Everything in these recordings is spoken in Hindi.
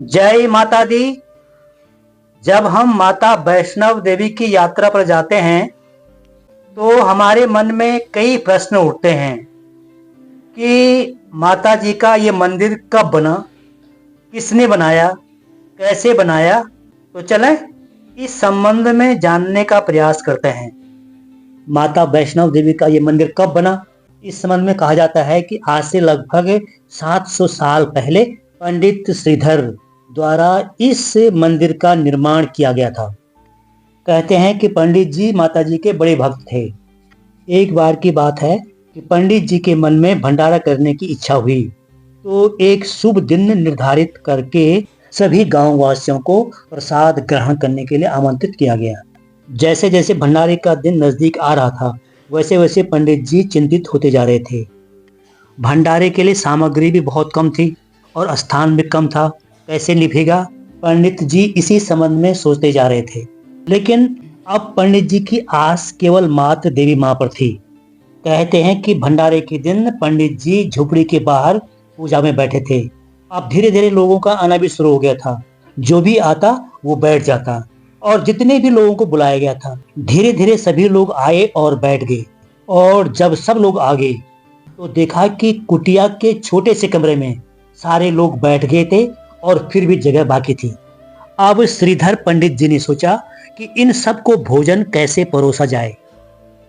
जय माता दी। जब हम माता वैष्णव देवी की यात्रा पर जाते हैं तो हमारे मन में कई प्रश्न उठते हैं कि माता जी का ये मंदिर कब बना, किसने बनाया, कैसे बनाया। तो चलें इस संबंध में जानने का प्रयास करते हैं। माता वैष्णव देवी का ये मंदिर कब बना? इस संबंध में कहा जाता है कि आज से लगभग 700 साल पहले पंडित श्रीधर द्वारा इस मंदिर का निर्माण किया गया था। कहते हैं कि पंडित जी माता जी के बड़े भक्त थे। एक बार की बात है कि पंडित जी के मन में भंडारा करने की इच्छा हुई, तो एक शुभ दिन निर्धारित करके सभी गांव वासियों को प्रसाद ग्रहण करने के लिए आमंत्रित किया गया। जैसे जैसे भंडारे का दिन नजदीक आ रहा था, वैसे वैसे पंडित जी चिंतित होते जा रहे थे। भंडारे के लिए सामग्री भी बहुत कम थी और स्थान भी कम था। कैसे निभेगा? पंडित जी इसी संबंध में सोचते जा रहे थे। लेकिन अब पंडित जी की आस केवल मात्र देवी मां पर थी। कहते हैं कि भंडारे के दिन पंडित जी झोपड़ी के बाहर पूजा में बैठे थे। अब धीरे धीरे लोगों का आना भी शुरू हो गया था। जो भी आता वो बैठ जाता और जितने भी लोगों को बुलाया गया था, धीरे धीरे सभी लोग आए और बैठ गए। और जब सब लोग आ गए तो देखा कि कुटिया के छोटे से कमरे में सारे लोग बैठ गए थे और फिर भी जगह बाकी थी। अब श्रीधर पंडित जी ने सोचा कि इन सबको भोजन कैसे परोसा जाए।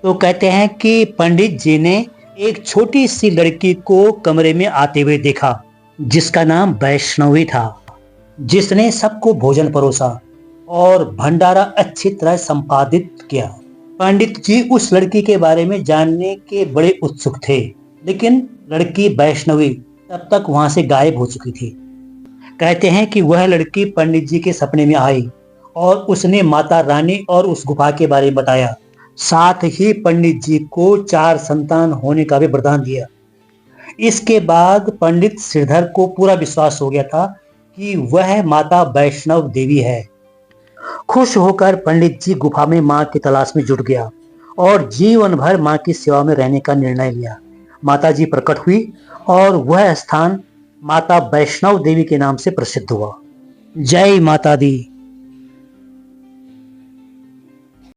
तो कहते हैं कि पंडित जी ने एक छोटी सी लड़की को कमरे में आते हुए देखा, जिसका नाम वैष्णवी था, जिसने सबको भोजन परोसा और भंडारा अच्छी तरह संपादित किया। पंडित जी उस लड़की के बारे में जानने के बड़े उत्सुक थे, लेकिन लड़की वैष्णवी तब तक वहां से गायब हो चुकी थी। कहते हैं कि वह लड़की पंडित जी के सपने में आई और उसने माता रानी और उस गुफा के बारे में बताया। साथ ही पंडित जी को 4 संतान होने का भी वरदान दिया। इसके बाद पंडित श्रीधर को पूरा विश्वास हो गया था कि वह माता वैष्णव देवी है। खुश होकर पंडित जी गुफा में मां की तलाश में जुट गया और जीवन भर मां की सेवा में रहने का निर्णय लिया। माता जी प्रकट हुई और वह स्थान माता वैष्णव देवी के नाम से प्रसिद्ध हुआ। जय माता दी।